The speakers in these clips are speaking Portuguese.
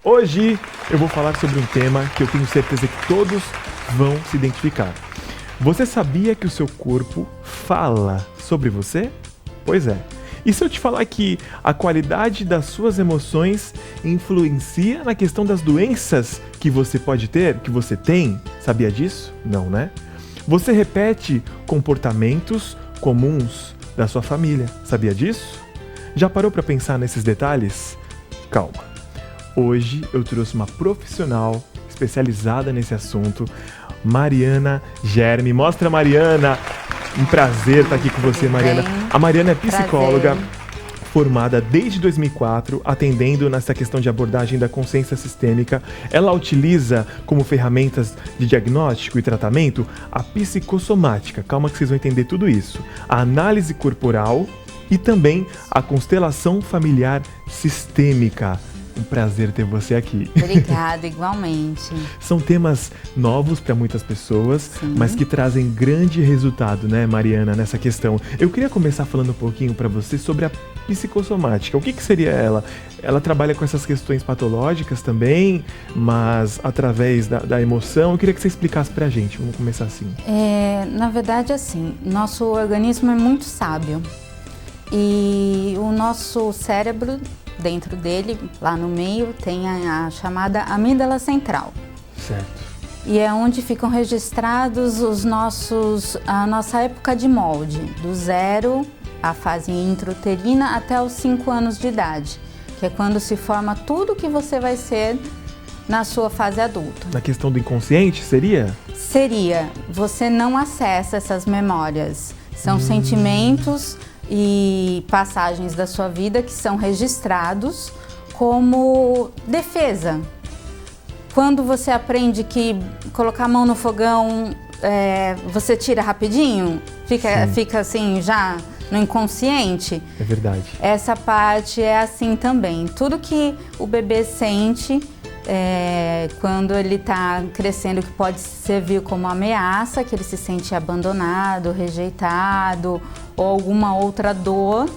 Hoje eu vou falar sobre um tema que eu tenho certeza que todos vão se identificar. Você sabia que o seu corpo fala sobre você? Pois é. E se eu te falar que a qualidade das suas emoções influencia na questão das doenças que você pode ter, que você tem? Sabia disso? Não, né? Você repete comportamentos comuns da sua família. Sabia disso? Já parou para pensar nesses detalhes? Calma. Hoje eu trouxe uma profissional especializada nesse assunto, Mariana Germe. Mostra, Mariana! Um prazer estar aqui com você, Mariana. A Mariana é psicóloga formada desde 2004, atendendo nessa questão de abordagem da consciência sistêmica. Ela utiliza como ferramentas de diagnóstico e tratamento a psicossomática, calma que vocês vão entender tudo isso, a análise corporal e também a constelação familiar sistêmica. Um prazer ter você aqui. Obrigada, igualmente. São temas novos para muitas pessoas, Sim. mas que trazem grande resultado, né, Mariana, nessa questão. Eu queria começar falando um pouquinho para você sobre a psicossomática. O que seria ela? Ela trabalha com essas questões patológicas também, mas através da emoção. Eu queria que você explicasse para a gente. Vamos começar assim. Na verdade, assim, nosso organismo é muito sábio. E o nosso cérebro, dentro dele, lá no meio, tem a chamada amígdala central. Certo. E é onde ficam registrados a nossa época de molde, do 0, a fase intrauterina, até os 5 anos de idade, que é quando se forma tudo que você vai ser na sua fase adulta. Na questão do inconsciente, seria? Seria. Você não acessa essas memórias. São sentimentos e passagens da sua vida que são registrados como defesa. Quando você aprende que colocar a mão no fogão, você tira rapidinho, fica assim já no inconsciente. É verdade. Essa parte é assim também. Tudo que o bebê sente quando ele está crescendo, que pode servir como ameaça, que ele se sente abandonado, rejeitado ou alguma outra dor,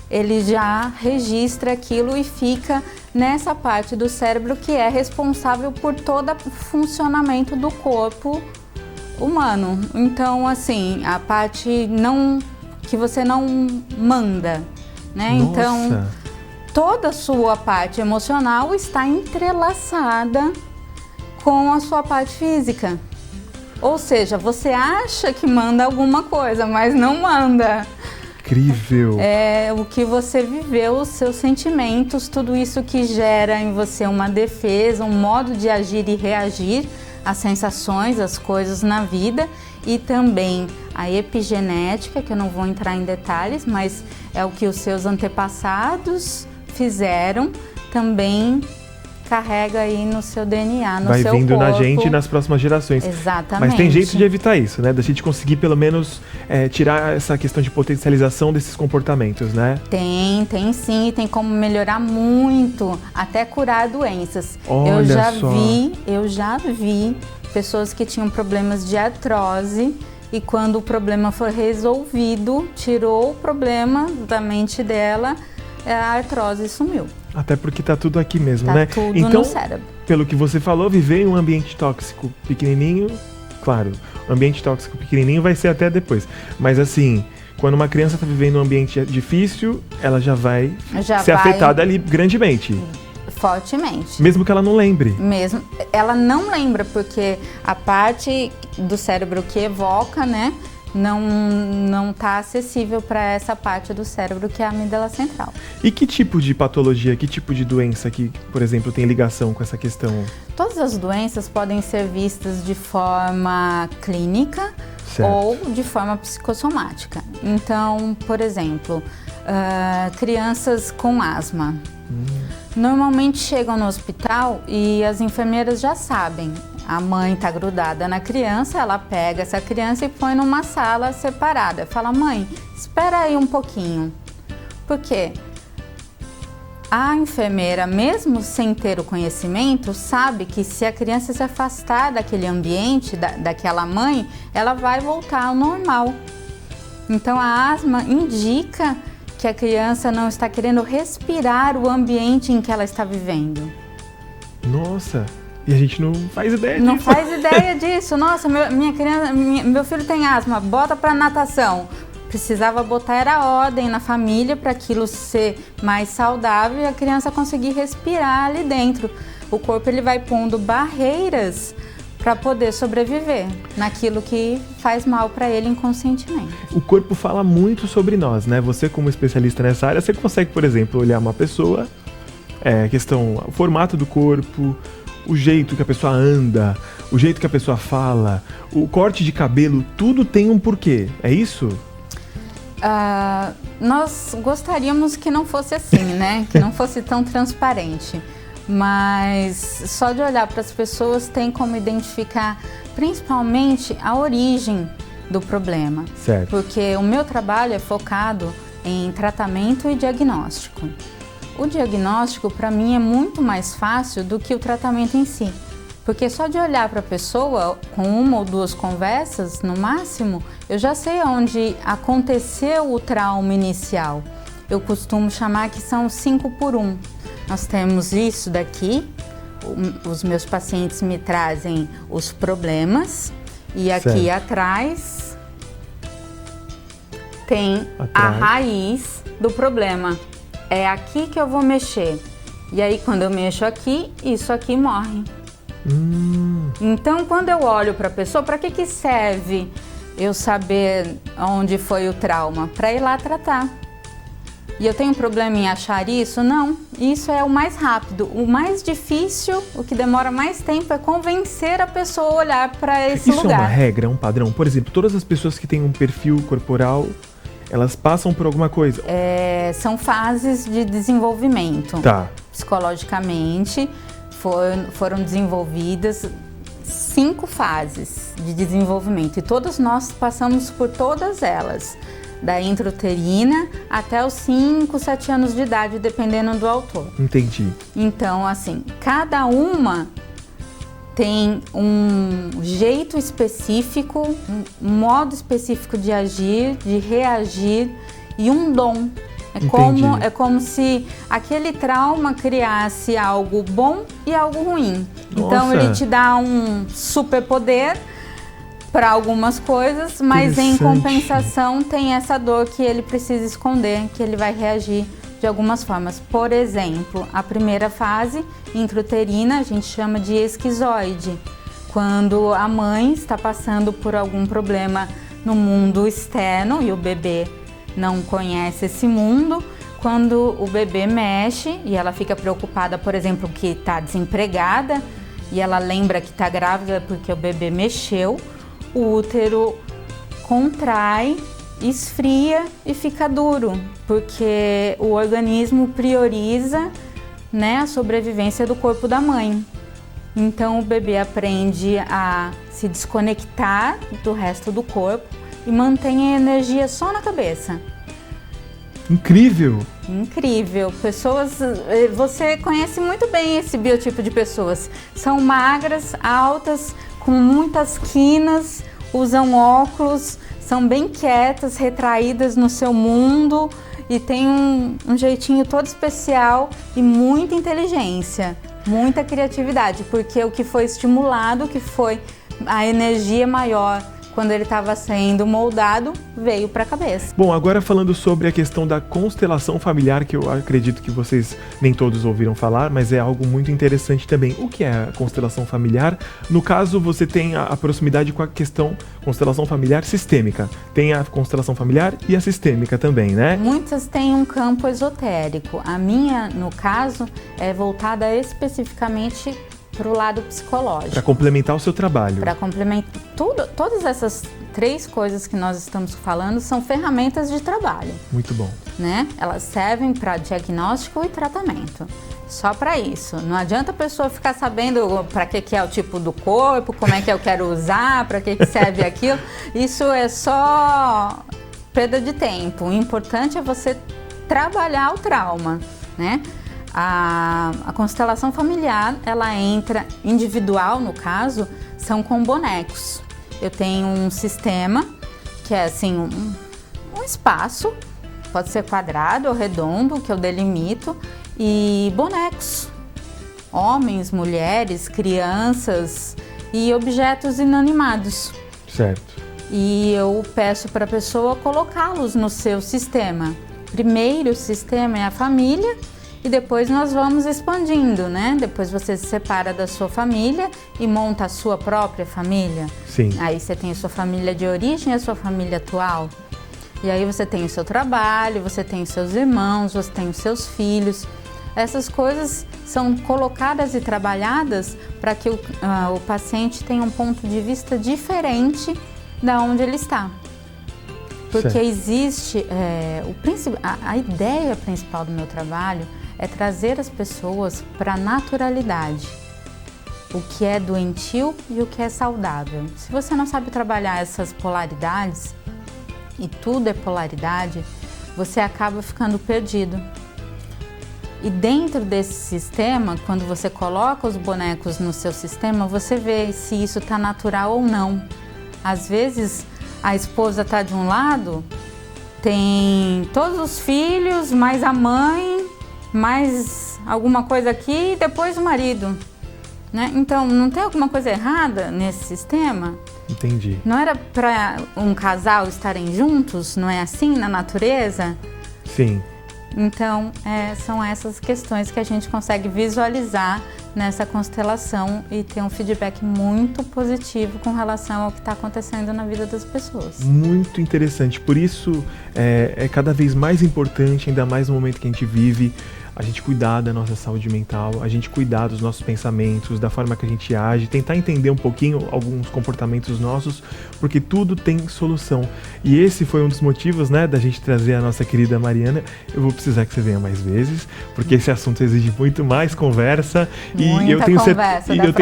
ele já registra aquilo e fica nessa parte do cérebro que é responsável por todo o funcionamento do corpo humano. Então, assim, a parte que você não manda, né? Nossa. Então, toda a sua parte emocional está entrelaçada com a sua parte física. Ou seja, você acha que manda alguma coisa, mas não manda. Incrível! É o que você viveu, os seus sentimentos, tudo isso que gera em você uma defesa, um modo de agir e reagir às sensações, às coisas na vida, e também a epigenética, que eu não vou entrar em detalhes, mas é o que os seus antepassados fizeram, também carrega aí no seu DNA, no vai seu vindo corpo. na gente e nas próximas gerações. Exatamente. Mas tem jeito de evitar isso, né? Da gente conseguir pelo menos tirar essa questão de potencialização desses comportamentos, né? Tem sim, e tem como melhorar muito, até curar doenças. Olha Eu já vi pessoas que tinham problemas de artrose e quando o problema foi resolvido, tirou o problema da mente dela, a artrose sumiu. Até porque tá tudo aqui mesmo, Tá né? tudo então, no cérebro. Pelo que você falou, viver em um ambiente tóxico pequenininho, claro, ambiente tóxico pequenininho vai ser até depois. Mas assim, quando uma criança tá vivendo um ambiente difícil, ela já vai ser afetada ali grandemente. Fortemente. Mesmo que ela não lembre. Mesmo, ela não lembra, porque a parte do cérebro que evoca, né, não está acessível para essa parte do cérebro que é a amígdala central. E que tipo de patologia, que tipo de doença que, por exemplo, tem ligação com essa questão? Todas as doenças podem ser vistas de forma clínica, certo, ou de forma psicossomática. Então, por exemplo, crianças com asma. Normalmente chegam no hospital e as enfermeiras já sabem. A mãe está grudada na criança, ela pega essa criança e põe numa sala separada. Fala, mãe, espera aí um pouquinho. Por quê? A enfermeira, mesmo sem ter o conhecimento, sabe que se a criança se afastar daquele ambiente, daquela mãe, ela vai voltar ao normal. Então a asma indica que a criança não está querendo respirar o ambiente em que ela está vivendo. Nossa, e a gente não faz ideia disso. Não faz ideia disso. Nossa, meu filho tem asma, bota pra natação. Precisava botar era ordem na família para aquilo ser mais saudável e a criança conseguir respirar ali dentro. O corpo ele vai pondo barreiras para poder sobreviver naquilo que faz mal para ele inconscientemente. O corpo fala muito sobre nós, né? Você como especialista nessa área, você consegue, por exemplo, olhar uma pessoa, o formato do corpo, o jeito que a pessoa anda, o jeito que a pessoa fala, o corte de cabelo, tudo tem um porquê, é isso? Nós gostaríamos que não fosse assim, né? Que não fosse tão transparente. Mas só de olhar para as pessoas tem como identificar principalmente a origem do problema. Certo. Porque o meu trabalho é focado em tratamento e diagnóstico. O diagnóstico para mim é muito mais fácil do que o tratamento em si. Porque só de olhar para a pessoa, com uma ou duas conversas, no máximo, eu já sei onde aconteceu o trauma inicial. Eu costumo chamar que são 5 por 1. Nós temos isso daqui, os meus pacientes me trazem os problemas, e aqui atrás tem a raiz do problema. É aqui que eu vou mexer. E aí quando eu mexo aqui, isso aqui morre. Então, quando eu olho para a pessoa, para que serve eu saber onde foi o trauma? Para ir lá tratar. E eu tenho problema em achar isso? Não. Isso é o mais rápido. O mais difícil, o que demora mais tempo, é convencer a pessoa a olhar para esse lugar. Isso é uma regra, é um padrão? Por exemplo, todas as pessoas que têm um perfil corporal, elas passam por alguma coisa? São fases de desenvolvimento. Tá. Psicologicamente, foram desenvolvidas 5 fases de desenvolvimento e todos nós passamos por todas elas, da intrauterina até os 5, 7 anos de idade, dependendo do autor. Entendi. Então, assim, cada uma tem um jeito específico, um modo específico de agir, de reagir e um dom. É como se aquele trauma criasse algo bom e algo ruim. Nossa. Então ele te dá um superpoder para algumas coisas, mas em compensação tem essa dor que ele precisa esconder, que ele vai reagir de algumas formas. Por exemplo, a primeira fase, intrauterina, a gente chama de esquizoide. Quando a mãe está passando por algum problema no mundo externo e o bebê não conhece esse mundo, quando o bebê mexe e ela fica preocupada, por exemplo, que está desempregada e ela lembra que está grávida porque o bebê mexeu, o útero contrai, esfria e fica duro, porque o organismo prioriza, né, a sobrevivência do corpo da mãe. Então o bebê aprende a se desconectar do resto do corpo e mantém a energia só na cabeça. Incrível! Incrível. Pessoas, você conhece muito bem esse biotipo de pessoas. São magras, altas, com muitas quinas, usam óculos, são bem quietas, retraídas no seu mundo e tem um jeitinho todo especial e muita inteligência, muita criatividade, porque o que foi estimulado, que foi a energia maior quando ele estava sendo moldado, veio para a cabeça. Bom, agora falando sobre a questão da constelação familiar, que eu acredito que vocês nem todos ouviram falar, mas é algo muito interessante também. O que é a constelação familiar? No caso, você tem a proximidade com a questão constelação familiar sistêmica. Tem a constelação familiar e a sistêmica também, né? Muitas têm um campo esotérico. A minha, no caso, é voltada especificamente para o lado psicológico. Para complementar o seu trabalho. Para complementar todas essas 3 coisas que nós estamos falando são ferramentas de trabalho. Muito bom. Né? Elas servem para diagnóstico e tratamento. Só para isso. Não adianta a pessoa ficar sabendo para que é o tipo do corpo, como é que eu quero usar, para que serve aquilo. Isso é só perda de tempo. O importante é você trabalhar o trauma, né? A constelação familiar, ela entra individual, no caso, são com bonecos. Eu tenho um sistema que é assim, um espaço, pode ser quadrado ou redondo, que eu delimito, e bonecos. homens, mulheres, crianças e objetos inanimados. Certo. E eu peço para a pessoa colocá-los no seu sistema. Primeiro o sistema é a família e depois nós vamos expandindo, né? Depois você se separa da sua família e monta a sua própria família. Sim. Aí você tem a sua família de origem e a sua família atual. E aí você tem o seu trabalho, você tem os seus irmãos, você tem os seus filhos. Essas coisas são colocadas e trabalhadas para que o paciente tenha um ponto de vista diferente da onde ele está. Porque certo. Existe, a ideia principal do meu trabalho é trazer as pessoas para a naturalidade. O que é doentio e o que é saudável. Se você não sabe trabalhar essas polaridades, e tudo é polaridade, você acaba ficando perdido. E dentro desse sistema, quando você coloca os bonecos no seu sistema, você vê se isso está natural ou não. Às vezes, a esposa está de um lado, tem todos os filhos, mais a mãe, mais alguma coisa aqui e depois o marido. Né? Então, não tem alguma coisa errada nesse sistema? Entendi. Não era para um casal estarem juntos? Não é assim na natureza? Sim. Então, são essas questões que a gente consegue visualizar nessa constelação e ter um feedback muito positivo com relação ao que está acontecendo na vida das pessoas. Muito interessante. Por isso, é cada vez mais importante, ainda mais no momento que a gente vive, a gente cuidar da nossa saúde mental, a gente cuidar dos nossos pensamentos, da forma que a gente age, tentar entender um pouquinho alguns comportamentos nossos, porque tudo tem solução. E esse foi um dos motivos, né, da gente trazer a nossa querida Mariana. Eu vou precisar que você venha mais vezes, porque esse assunto exige muito mais conversa. E eu tenho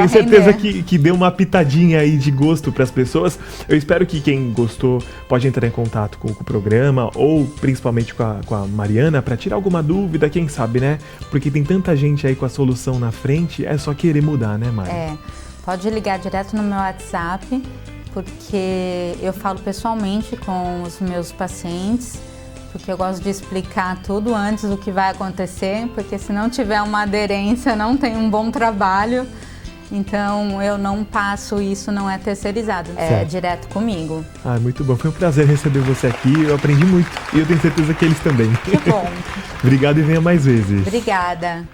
certeza que deu uma pitadinha aí de gosto para as pessoas. Eu espero que quem gostou pode entrar em contato com o programa ou principalmente com a Mariana para tirar alguma dúvida, quem sabe, né? Porque tem tanta gente aí com a solução na frente, é só querer mudar, né, Mari? Pode ligar direto no meu WhatsApp, porque eu falo pessoalmente com os meus pacientes, porque eu gosto de explicar tudo antes do que vai acontecer, porque se não tiver uma aderência, não tem um bom trabalho. Então, eu não passo isso, não é terceirizado, é direto comigo. Muito bom, foi um prazer receber você aqui, eu aprendi muito e eu tenho certeza que eles também. Que bom. Obrigado e venha mais vezes. Obrigada.